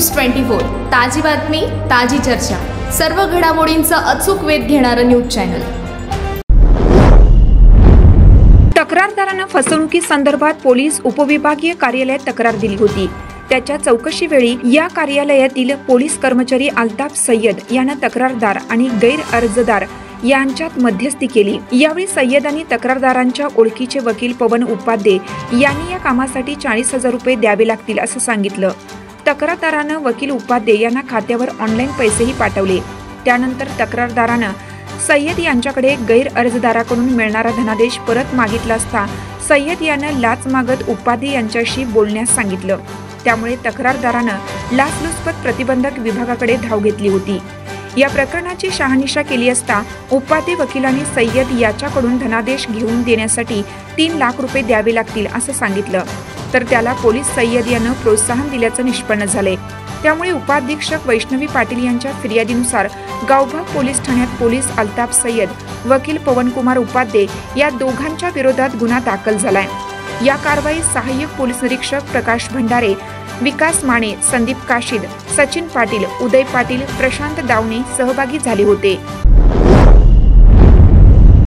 News 24 ताजी बातमी ताजी चर्चा सर्व घडामोडींचा अचूक वेध घेणारं न्यूज चॅनल। तक्रारदारानं फसवणुकीसंदर्भात पोलीस उपविभागीय कार्यालयात तक्रार दिली होती। त्याच्या चौकशीवेळी या कार्यालयातील पोलीस कर्मचारी अल्ताफ सय्यद यानं तक्रारदार आणि गैर अर्जदार यांच्यात मध्यस्थी केली। यावेळी सय्यद आणि तक्रारदारांच्या ओळखीचे वकील पवन उपाध्ये यांनी या कामासाठी 40,000 रुपये द्यावे लागतील असं सांगितलं। तक्रारदारानं वकील उपाध्ये यांना खात्यावर ऑनलाईन पैसेही पाठवले। त्यानंतर तक्रारदारानं सय्यद यांच्याकडे गैर अर्जदाराकडून मिळणारा धनादेश परत मागितला असता सय्यद यानं लाच मागत उपाध्ये यांच्याशी बोलण्यास सांगितलं। त्यामुळे तक्रारदारानं लाचलुचपत प्रतिबंधक विभागाकडे धाव घेतली होती। या प्रकरणाची शहानिशा केली असता उपाध्ये वकिलांनी सय्यद याच्याकडून धनादेश घेऊन देण्यासाठी 3 लाख रुपये द्यावे लागतील असं सांगितलं, तर त्याला पोलीस सय्यद यानं प्रोत्साहन दिल्याचं निष्पन्न झाले। त्यामुळे उपाधीक्षक वैष्णवी पाटील यांच्या फिर्यादीनुसार गावभाग पोलीस ठाण्यात पोलीस अल्ताफ सय्यद, वकील पवनकुमार उपाध्ये या दोघांच्या विरोधात गुन्हा दाखल झालाय। या कारवाईत सहाय्यक पोलीस निरीक्षक प्रकाश भंडारे, विकास माने, संदीप काशीद, सचिन पाटील, उदय पाटील, प्रशांत दावणे सहभागी झाले होते।